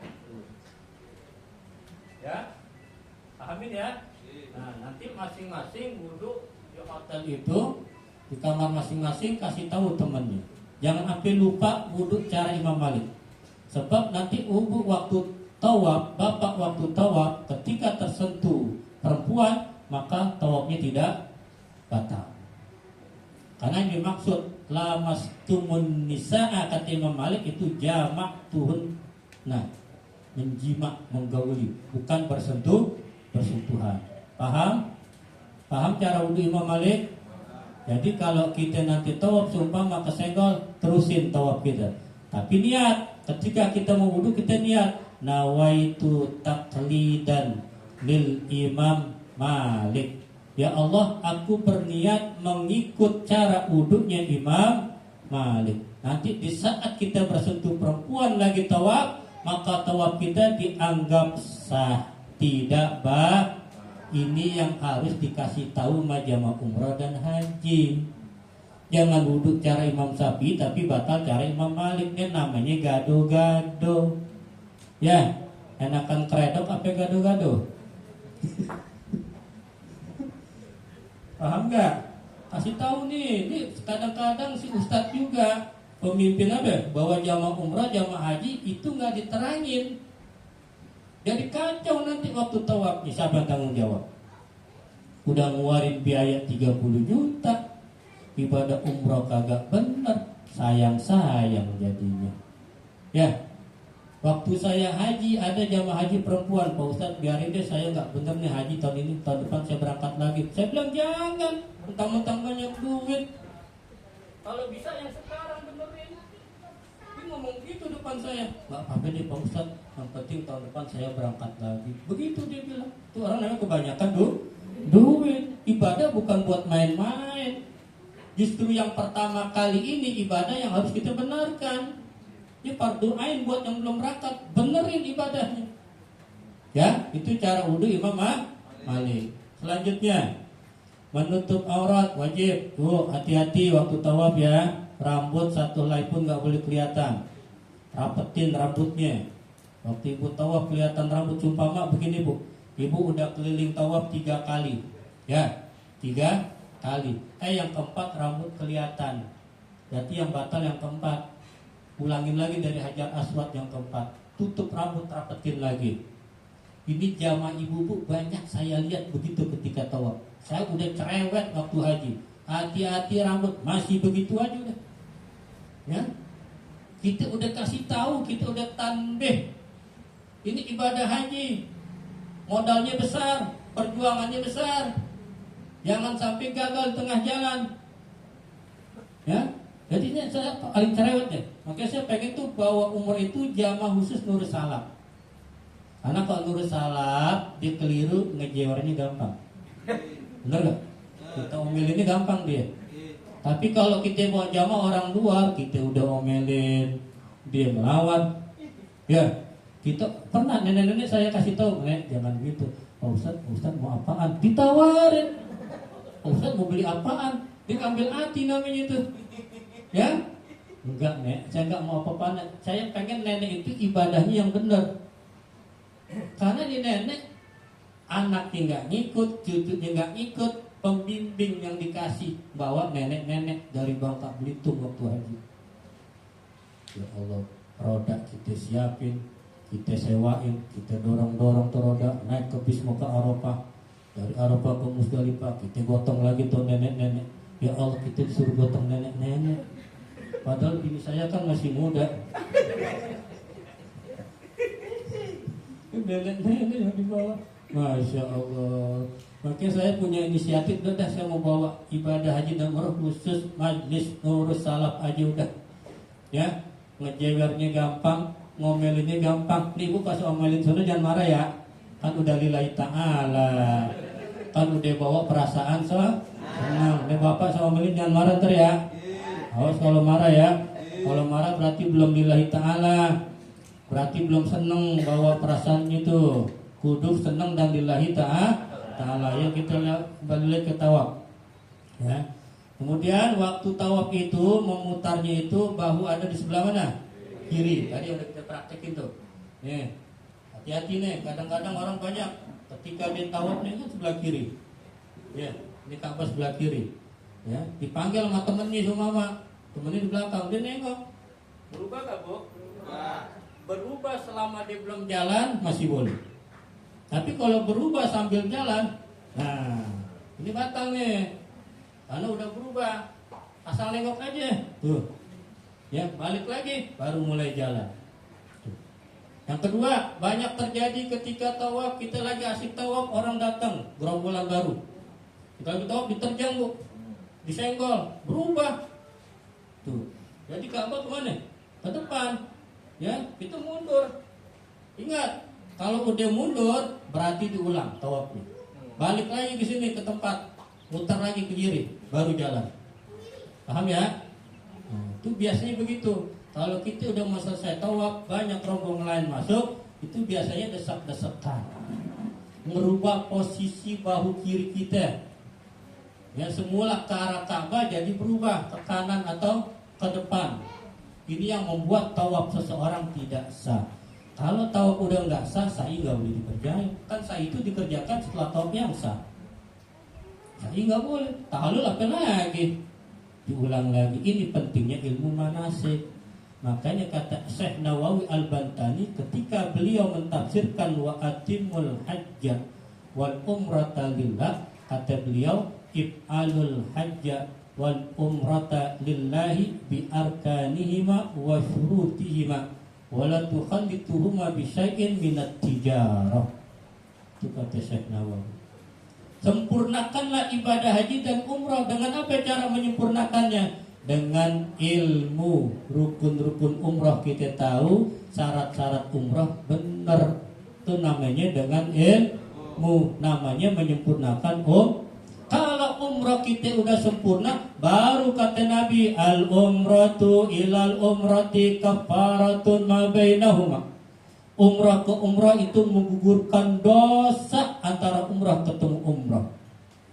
Ya, pahamin ya. Nah, nanti masing-masing wudu di hotel itu, di kamar masing-masing kasih tahu temannya. Jangan sampai lupa wudu cara Imam Malik. Sebab nanti ibu waktu tawaf, bapak waktu tawaf, ketika tersentuh perempuan, maka tawafnya tidak batal. Karena yang dimaksud lamastumun nisa'a kata Imam Malik itu jamak tuhun, nah menjimak, menggauli, bukan bersentuhan. Paham? Paham cara wudu Imam Malik? Jadi kalau kita nanti tawaf seumpama kesenggol, terusin tawaf kita. Tapi niat, ketika kita mau wudu kita niat nawaitu taqlidan lil Imam Malik. Ya Allah, aku berniat mengikut cara wudunya Imam Malik. Nanti di saat kita bersentuh perempuan lagi tawaf, maka tawaf kita dianggap sah, tidak bah. Ini yang harus dikasih tahu majama umrah dan haji. Jangan wudhu cara Imam Syafi'i tapi batal cara Imam Malik. Ini namanya gado-gado. Ya, Enakan kredok apa gado-gado? Paham nggak? Kasih tahu nih, ini kadang-kadang si ustadz juga pemimpin apa? Bahwa jamaah umrah, jamaah haji itu nggak diterangin. Jadi kacau nanti waktu tawaf. Siapa tanggung jawab? Udah ngeluarin biaya 30 juta, ibadah umrah kagak bener, sayang-sayang jadinya. Ya, waktu saya haji ada jamaah haji perempuan, Pak Ustadz biarin deh saya nggak bener nih haji tahun ini, tahun depan saya berangkat lagi. Saya bilang jangan, mentang-mentang banyak duit. Kalau bisa yang sekarang benerin. Dia ngomong gitu depan saya, nggak apa-apa deh Pak Ustadz, yang penting tahun depan saya berangkat lagi. Begitu dia bilang. Tuh orang namanya kebanyakan duit. Ibadah bukan buat main-main. Justru yang pertama kali ini ibadah yang harus kita benarkan. Ini fardu ain buat yang belum berangkat, benerin ibadahnya. Ya, itu cara wudu Imam Malik. Selanjutnya, menutup aurat wajib. Tuh, hati-hati waktu tawaf ya. Rambut satu helai pun nggak boleh kelihatan. Rapetin rambutnya. Waktu ibu tawaf kelihatan rambut, sumpama begini bu. Ibu udah keliling tawaf 3 kali. Ya, 3 kali. Yang keempat rambut kelihatan. Berarti yang batal yang keempat. Ulangin lagi dari Hajar Aswad yang keempat. Tutup rambut, rapetin lagi. Ini jamaah ibu-ibu banyak saya lihat begitu ketika tawaf. Saya udah cerewet waktu haji. Hati-hati rambut, masih begitu aja udah. Ya, kita udah kasih tahu, kita udah tanbih. Ini ibadah haji, modalnya besar, perjuangannya besar. Jangan sampai gagal di tengah jalan. Ya, jadi ini saya paling cerewet ya. Makanya saya pengen tuh bawa umur itu jamaah khusus nurus salap. Karena kalau nurus salap dia keliru, ngejewernya gampang. Bener gak? Kita omelinnya gampang dia. Tapi kalau kita bawa jamaah orang luar, kita udah omelin, dia melawan. Ya, kita pernah nenek-nenek saya kasih tahu, Nek, jangan gitu. Pak Ustadz mau apaan? Ditawarin. Pak Ustadz mau beli apaan? Dia ambil hati namanya itu. Ya? Enggak, Nek, saya enggak mau apa-apa. Saya pengen nenek itu ibadahnya yang benar. Karena di nenek anaknya enggak ngikut, cucunya enggak ngikut, pembimbing yang dikasih bawa nenek-nenek dari Bangka Belitung waktu haji. Ya Allah, roda kita siapin, kita sewain, kita dorong-dorong tuh roda naik ke bis mau ke Arafah. Dari Arafah ke Musdalifah, kita gotong lagi tuh nenek-nenek. Ya Allah, kita disuruh gotong nenek-nenek. Padahal bini saya kan masih muda. Nenek-nenek yang dibawa. Masya Allah. Makanya saya punya inisiatif, udah saya mau bawa ibadah haji dan umrah khusus majlis ngurus salaf aja udah. Ya, ngejewernya gampang, ngomelinnya gampang. Nih ibu kasih omelin sana jangan marah ya. Kan udah lillahi ta'ala. Kan udah bawa perasaan senang. Nih bapak sama omelin jangan marah ntar ya. Awas kalau marah ya. Kalau marah berarti belum lillahi ta'ala. Berarti belum seneng bawa perasaannya itu. Kudu seneng dan lillahi ta'ala. Ya kita balik ke tawaf. Ya. Kemudian waktu tawaf itu memutarnya itu bahu ada di sebelah mana? Kiri. Tadi udah kita praktekin tuh. Nih, hati-hati nih. Kadang-kadang orang banyak ketika dia tawaf nih kan sebelah kiri. Ya, ini Ka'bah sebelah kiri. Ya, dipanggil sama temennya sama temennya di belakang, dia nengok. Berubah gak bu? Berubah selama dia belum jalan masih boleh. Tapi kalau berubah sambil jalan, nah ini batal nih. Karena udah berubah, asal nengok aja. Tuh, ya balik lagi, baru mulai jalan. Tuh. Yang kedua, banyak terjadi ketika tawaf, kita lagi asik tawaf, orang datang, gerombolan baru. Kita lagi tawaf diterjang bu, disenggol, berubah. Tuh, jadi Ka'bah kemana? Ke depan. Ya, itu mundur. Ingat, kalau udah mundur berarti diulang tawafnya. Balik lagi ke sini ke tempat, muter lagi ke kiri, baru jalan. Paham ya? Nah, itu biasanya begitu. Kalau kita udah mau selesai tawaf, banyak rombongan lain masuk, itu biasanya desak-desakan. Merubah posisi bahu kiri kita. Ya, semula ke arah Ka'bah jadi berubah ke kanan atau ke depan. Ini yang membuat tawaf seseorang tidak sah. Kalau tawaf udah nggak sah, sa'i nggak boleh dikerjain. Kan sa'i itu dikerjakan setelah tawaf yang sah. Sa'i nggak boleh. Tahlul apa lagi? Diulang lagi. Ini pentingnya ilmu manasik. Makanya kata Syekh Nawawi Al-Bantani ketika beliau mentafsirkan wa atimul hajja wal umrata lillah, kata beliau if'alul hajja wal umrata lillahi bi arkanihima wa syurutihima wa la tukhallituhuma bi syai'in minat tijarah. Itu kata Syekh Nawawi. Sempurnakanlah ibadah haji dan umrah. Dengan apa cara menyempurnakannya? Dengan ilmu. Rukun-rukun umrah kita tahu, syarat-syarat umrah benar. Itu namanya dengan ilmu. Namanya menyempurnakan Kalau umrah kita udah sempurna, baru kata Nabi, al-umratu ilal umrati kafaratun ma bainahuma. Umrah ke umrah itu menggugurkan dosa antara umrah ketemu umrah.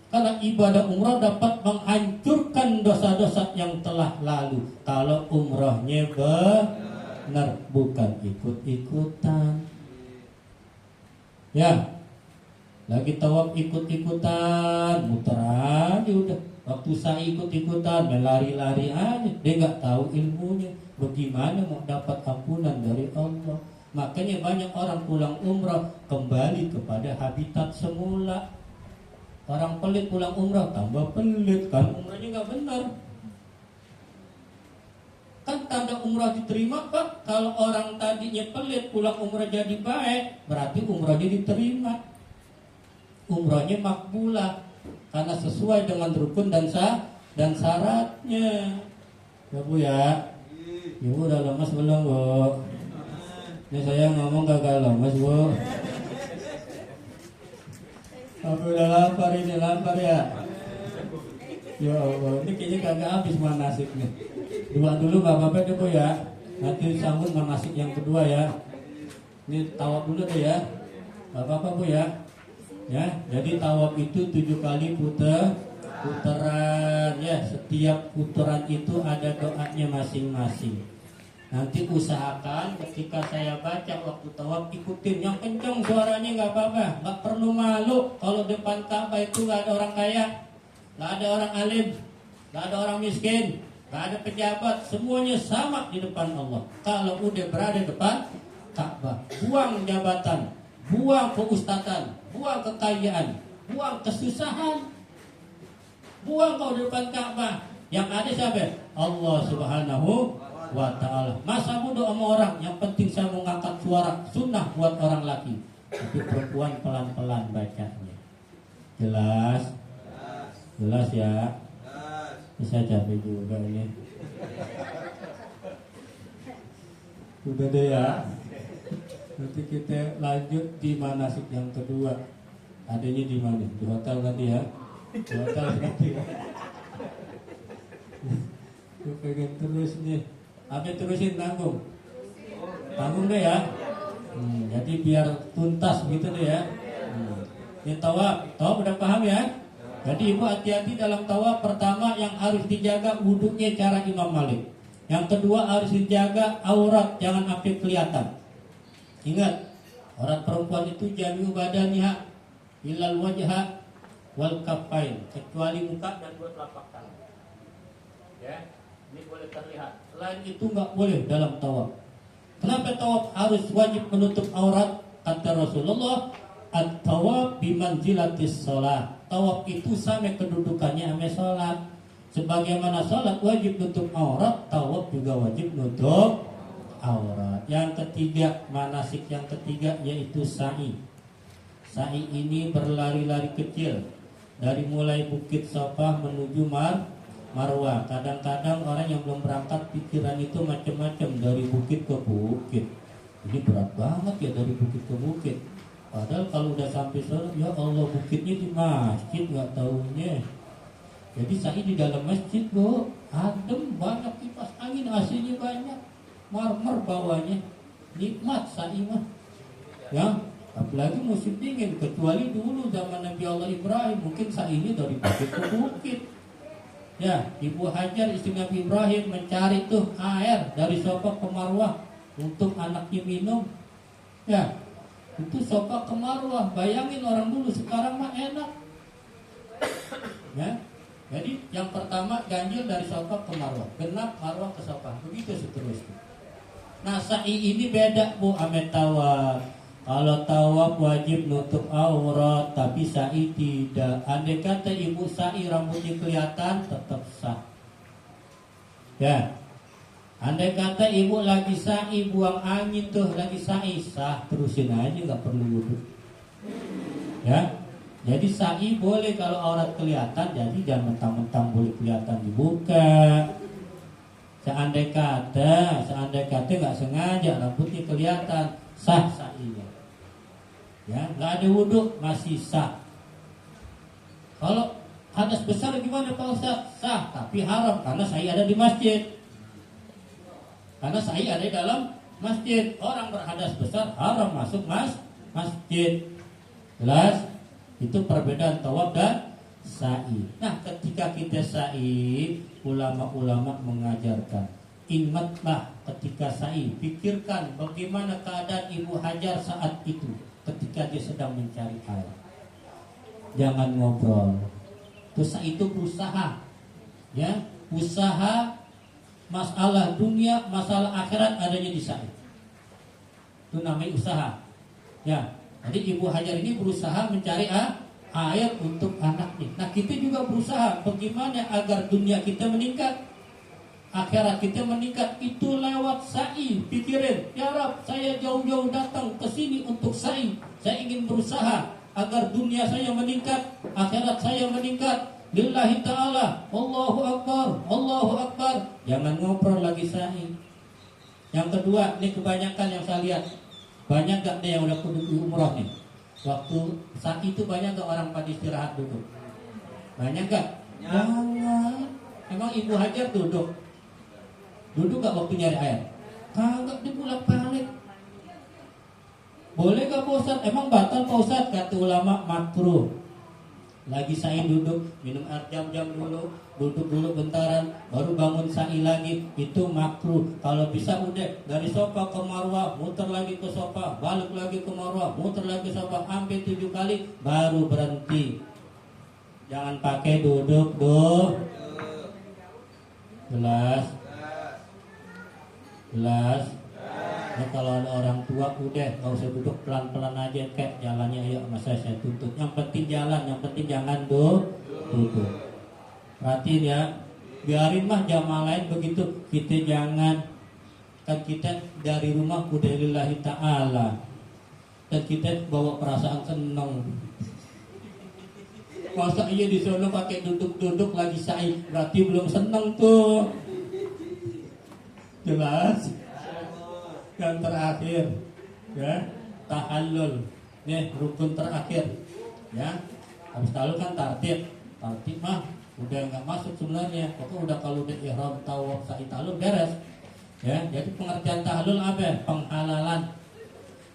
Karena ibadah umrah dapat menghancurkan dosa-dosa yang telah lalu. Kalau umrahnya benar, bukan ikut-ikutan. Ya, lagi tawaf ikut-ikutan, muter aja udah. Waktu saya ikut-ikutan, melari-lari aja. Dia nggak tahu ilmunya. Bagaimana mau dapat ampunan dari Allah? Makanya banyak orang pulang umrah kembali kepada habitat semula. Orang pelit pulang umrah tambah pelit, kan umrahnya nggak benar. Kan tanda umrah diterima Pak, kalau orang tadinya pelit pulang umrah jadi baik, berarti umrahnya diterima. Umrahnya makbulah karena sesuai dengan rukun dan syaratnya. Ya Bu ya. Ibu udah lemas belum Bu? Ini saya ngomong gagal lemas Bu. Aku udah lapar ini, lapar ya. Ya Allah, ini kayaknya kagak habis manasiknya. Dua dulu gak apa-apa deh Bu ya. Nanti sambung manasik yang kedua ya. Ini tawaf dulu deh ya. Gak apa-apa Bu ya. Ya, jadi tawaf itu 7 kali putaran ya. Setiap putaran itu ada doanya masing-masing. Nanti usahakan ketika saya baca waktu tawaf ikutin yang kencang suaranya, nggak apa-apa, nggak perlu malu. Kalau depan Ka'bah itu nggak ada orang kaya, nggak ada orang alim, nggak ada orang miskin, nggak ada pejabat, semuanya sama di depan Allah. Kalau udah berada depan Ka'bah, buang jabatan, buang keustatan, buang kekayaan, buang kesusahan, buang kau di depan Ka'bah. Yang ada siapa? Allah Subhanahu wa ta'ala. Masa bodoh sama orang, yang penting saya mau ngangkat suara sunnah buat orang laki, tapi perempuan pelan-pelan bacanya. Jelas? Jelas ya? Bisa capek juga ini. Udah deh ya. Nanti kita lanjut di manasik yang kedua. Adanya di mana? Di hotel nanti ya. Di hotel nanti ya. Gue pengen terus nih. Apa terusin tanggung? Tanggung deh ya. Jadi biar tuntas gitu deh ya. Ini tawaf udah paham ya? Jadi ibu hati-hati dalam tawaf. Pertama yang harus dijaga wudhunya cara Imam Malik. Yang kedua harus dijaga aurat, jangan sampai kelihatan. Ingat, aurat perempuan itu jami'u badaniha ilal wajha wal kaffain, kecuali muka dan dua telapak tangan. Ya, ini boleh terlihat. Selain itu nggak boleh dalam tawaf. Kenapa tawaf harus wajib menutup aurat? Kata Rasulullah, at-tawaf bimanzilatis sholat. Tawaf itu sama kedudukannya sama sholat. Sebagaimana sholat wajib nutup aurat, tawaf juga wajib nutup aurat. Yang ketiga, manasik yang ketiga yaitu sa'i. Sa'i ini berlari-lari kecil dari mulai Bukit Safa menuju Marwah. Kadang-kadang orang yang belum berangkat pikiran itu macam-macam, dari bukit ke bukit. Ini berat banget ya dari bukit ke bukit. Padahal kalau udah sampai sana, ya Allah, bukitnya di masjid, nggak taunya. Jadi saya di dalam masjid Bu, adem, banyak kipas angin, AC-nya banyak, marmer bawahnya, nikmat saya mah. Ya, apalagi musim dingin. Kecuali dulu zaman Nabi Allah Ibrahim, mungkin saya ini dari bukit ke bukit. Ya, Ibu Hajar istri Nabi Ibrahim mencari tuh air dari Safa ke Marwah untuk anaknya minum. Ya, itu sofa ke Marwah. Bayangin orang dulu, sekarang mah enak. Ya, jadi yang pertama ganjil dari sofa ke Marwah, genap Marwah ke sofa, begitu seterusnya. Nah, sa'i ini beda Bu ame tawaf. Kalau tawaf wajib nutup aurat, tapi sa'i tidak. Andai kata ibu sa'i rambutnya kelihatan, tetap sah. Ya, andai kata ibu lagi sa'i buang angin tuh, lagi sa'i sah, terusin aja, nggak perlu wudhu. Ya, jadi sa'i boleh kalau aurat kelihatan, jadi jangan mentang-mentang boleh kelihatan dibuka. Seandai kata nggak sengaja rambutnya kelihatan, sah sa'inya. Ya, nggak ada wudhu masih sah. Kalau hadas besar gimana Pak Ustaz? Sah, tapi haram karena saya ada di masjid. Karena saya ada di dalam masjid. Orang berhadas besar haram masuk masjid. Jelas? Itu perbedaan tawaf dan sa'i. Nah, ketika kita sa'i, ulama-ulama mengajarkan, ingatlah ketika sa'i, pikirkan bagaimana keadaan Ibu Hajar saat itu ketika dia sedang mencari air. Jangan ngobrol. Terus sa'i itu berusaha, ya, usaha masalah dunia, masalah akhirat adanya di sa'i. Itu namanya usaha. Ya, jadi Ibu Hajar ini berusaha mencari air untuk anaknya. Nah, kita juga berusaha bagaimana agar dunia kita meningkat, akhirat kita meningkat, itu lewat sa'i. Pikirin, ya Rab, saya jauh-jauh datang ke sini untuk sa'i. Saya ingin berusaha agar dunia saya meningkat, akhirat saya meningkat. Lillahi ta'ala, Allahu Akbar, Allahu Akbar. Jangan ngobrol lagi sa'i. Yang kedua, ini kebanyakan yang saya lihat, banyak gak nih yang udah kudu umrah nih? Waktu saat itu banyak gak orang pada istirahat duduk? Banyak gak? Jangan. Emang Ibu Hajar duduk? Duduk gak waktu nyari air? Kagak, dipulak-balik. Boleh gak Pak Ustaz? Emang batal Pak Ustaz? Kata ulama makruh. Lagi sa'i duduk, minum air jam-jam dulu, duduk dulu bentaran, baru bangun sa'i lagi, itu makruh. Kalau bisa udah dari sofa ke Marwah, muter lagi ke sofa, balik lagi ke Marwah, muter lagi ke sofa, sampai 7 kali, baru berhenti. Jangan pakai duduk. Jelas. Nah, kalau ada orang tua udah gak usah duduk, pelan-pelan aja kayak jalannya, ayo masa saya tuntut. Yang penting jalan, yang penting jangan duduk. Perhatiin ya, biarin mah jamaah lain begitu, kita jangan. Kan kita dari rumah udah lillahi ta'ala, dan kita bawa perasaan seneng. Masa iya di sana pakai duduk-duduk lagi sa'i, berarti belum seneng tuh. Jelas. Yang terakhir, ya, tahallul. Nih rukun terakhir, ya. Habis tahallul kan tartib mah udah nggak masuk sebenarnya. Pokoknya udah kalau udah ihram, tawaf, sa'i, tahallul beres. Ya, jadi pengertian tahallul apa? Penghalalan.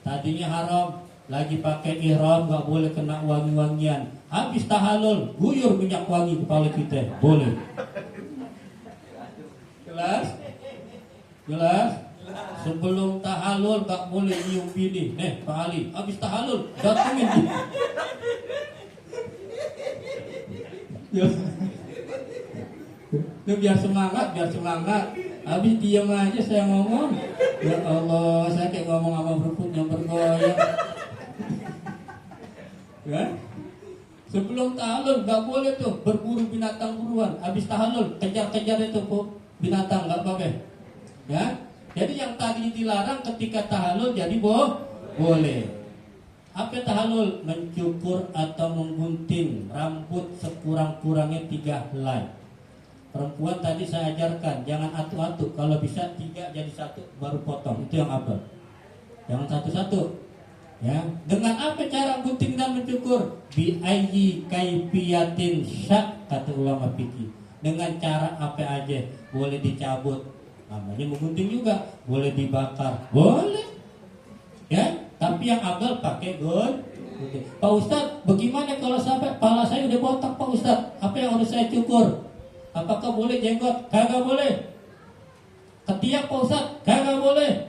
Tadinya haram, lagi pakai ihram nggak boleh kena wangi-wangian. Habis tahallul, guyur minyak wangi kepala kita, boleh. Jelas? Sebelum tahallul gak boleh nyium bini. Nih Pak Ali, habis tahallul datengin dia. Itu biar semangat. Habis diam aja saya ngomong. Ya Allah, saya kayak ngomong sama perut yang bergoyang. Ya? Sebelum tahallul gak boleh tuh berburu binatang buruan. Habis tahallul kejar-kejar itu binatang, gak apa-apa. Ya? Jadi yang tadi dilarang ketika tahallul jadi boleh. Apa tahallul? Mencukur atau menggunting rambut sekurang-kurangnya 3 helai. Perempuan tadi saya ajarkan jangan atu-atu, kalau bisa 3 jadi 1 baru potong, itu yang abad. Jangan satu-satu. Ya, dengan apa cara gunting dan mencukur? Bi ayyi kaifiyatin syak, kata ulama fikih. Dengan cara apa aja, boleh dicabut. Namanya menggunting juga, boleh dibakar, boleh. Ya, tapi yang abal pakai gunting. Pak Ustadz, bagaimana kalau sampai kepala saya udah botak Pak Ustadz? Apa yang harus saya cukur? Apakah boleh jenggot? Kagak boleh. Ketiak Pak Ustadz? Kagak boleh.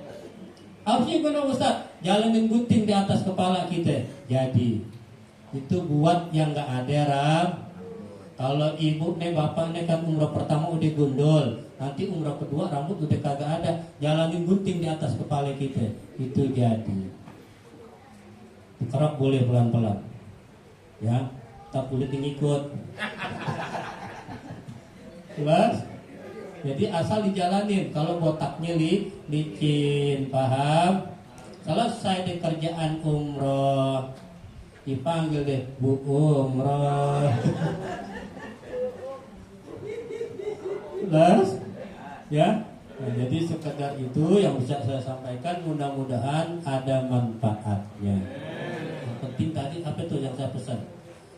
Harusnya gimana Ustadz? jalanin gunting di atas kepala kita. Jadi itu buat yang nggak ada Ram. Kalau ibu nih bapak nih kan umrah pertama udah gundul, nanti umrah kedua rambut udah kagak ada, jalanin gunting di atas kepala kita. Itu jadi. Dikerok boleh pelan-pelan, ya, tak boleh ngikut. Jelas? Jadi asal dijalanin. Kalau botaknya licin, paham? Selesai di kerjaan umroh, dipanggil deh Bu Umroh. Jelas? Ya. Nah, jadi sekedar itu yang bisa saya sampaikan, mudah-mudahan ada manfaatnya. Yang penting tadi apa tuh yang saya pesan?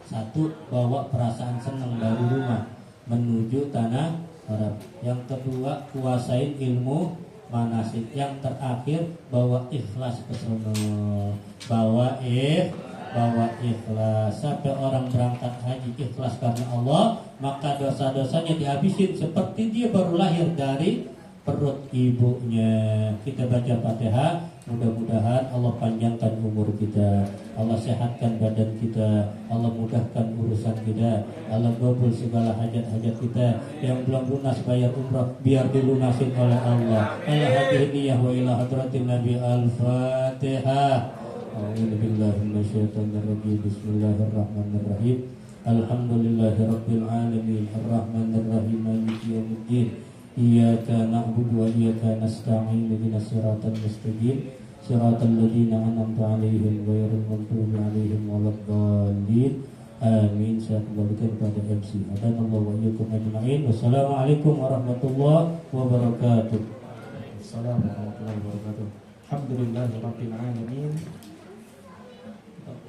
Satu, bawa perasaan senang dari rumah menuju tanah Arab. Yang kedua, kuasain ilmu manasik. Yang terakhir, bawa ikhlas ke sana. Bawa ikhlas. Sampai orang berangkat haji ikhlas karena Allah, maka dosa-dosanya dihabisin seperti dia baru lahir dari perut ibunya. Kita baca Fatihah, mudah-mudahan Allah panjangkan umur kita, Allah sehatkan badan kita, Allah mudahkan urusan kita, Allah kabul segala hajat-hajat kita. Yang belum lunas bayar umrah biar dilunasin oleh Allah. Al-Hadiniyah wa ila hadratin Nabi. Al-Fatihah. A'udzubillahi minasyaitonirrajim. Bismillahirrahmanirrahim. Alhamdulillahirabbil alamin. Arrahmanirrahim. Maliki yaumiddin. Iyyaka na'budu wa iyyaka nasta'in. Ihdinas siratal mustaqim. Siratal ladzina an'amta 'alaihim ghairil maghdubi 'alaihim waladdallin. Amin. Saya kembalikan kepada MC. Adanallahu wa iyyakum ajma'in. Wassalamualaikum warahmatullahi wabarakatuh. Assalamualaikum warahmatullahi wabarakatuh. Alhamdulillahirabbil alamin.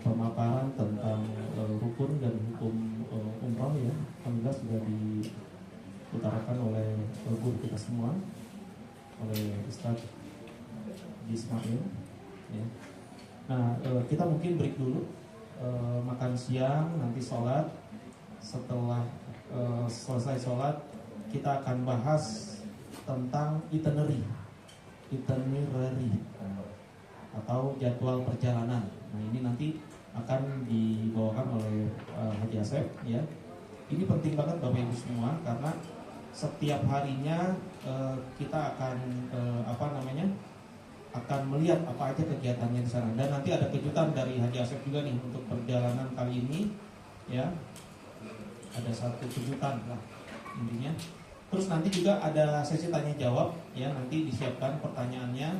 Pemaparan tentang rukun dan hukum umrah ya, alhamdulillah sudah diutarakan oleh guru kita semua, oleh Ustaz Ismail ya. Nah, kita mungkin break dulu, makan siang, nanti sholat. Setelah selesai sholat, kita akan bahas tentang itinerary atau jadwal perjalanan. Nah, ini nanti akan dibawakan oleh Haji Asep ya. Ini penting banget Bapak Ibu semua, karena setiap harinya kita akan akan melihat apa aja kegiatannya di sana. Dan nanti ada kejutan dari Haji Asep juga nih untuk perjalanan kali ini ya. Ada satu kejutan lah intinya. Terus nanti juga ada sesi tanya jawab ya, nanti disiapkan pertanyaannya,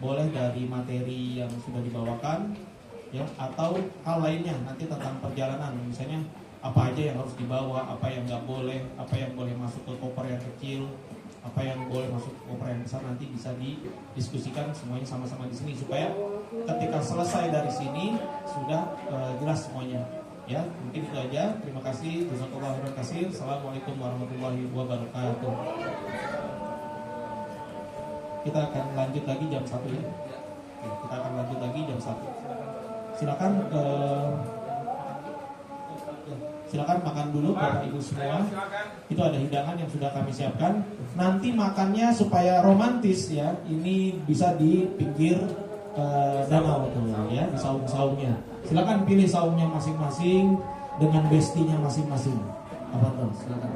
boleh dari materi yang sudah dibawakan ya, atau hal lainnya nanti tentang perjalanan, misalnya apa aja yang harus dibawa, apa yang nggak boleh, apa yang boleh masuk ke koper yang kecil, apa yang boleh masuk ke koper yang besar, nanti bisa didiskusikan semuanya sama-sama di sini supaya ketika selesai dari sini sudah jelas semuanya ya. Mungkin itu aja. Terima kasih. Jazakallahu khairan katsir. Assalamualaikum warahmatullahi wabarakatuh. Kita akan lanjut lagi jam 1 ya. Kita akan lanjut lagi jam 1. Silakan makan dulu Bapak Ibu semua. Itu ada hidangan yang sudah kami siapkan. Nanti makannya supaya romantis ya. Ini bisa di pinggir danau tuh ya, di saung-saungnya. Silakan pilih saungnya masing-masing dengan bestinya masing-masing. Apa tuh? Silakan.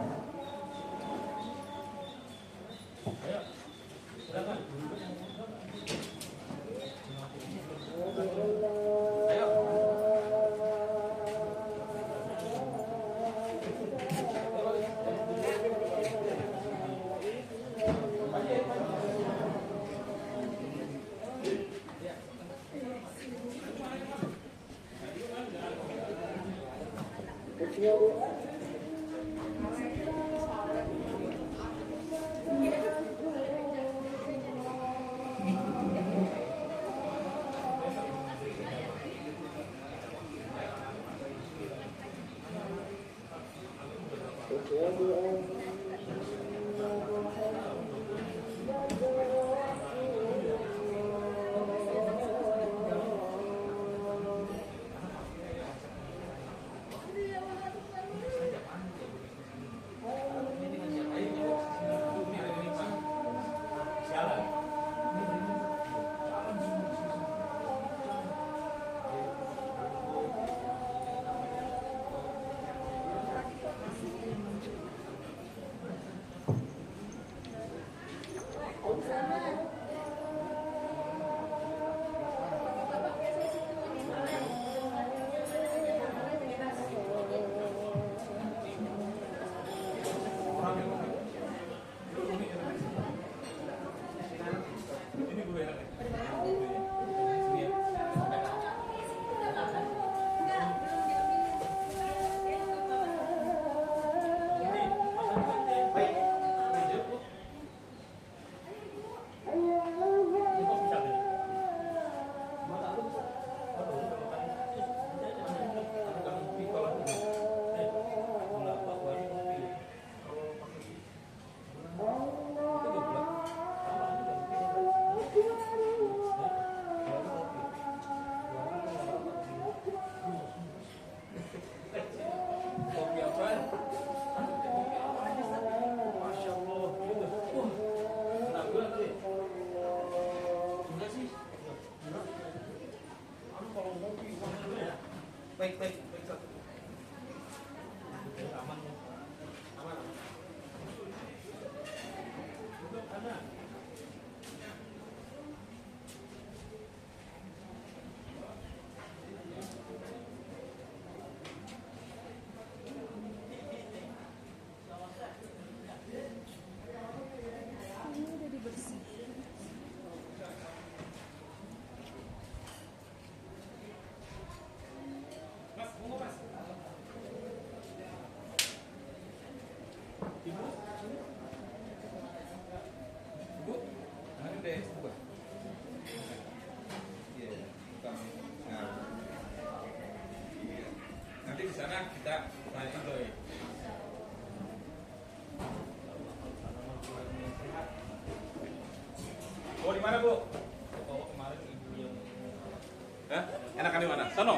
Baik, baik, baik. Ustaz. Aman. Aman. Ini udah dibersihin. Mas, monggo Mas. Ibu. Ibu, kemarin deh, buka. Iya, buka. Nah. Iya. Nanti di sana kita tanya itu ya. Oh, di mana, Bu? Oh, kemarin ibu yang Hah? Enakan di mana? Sono.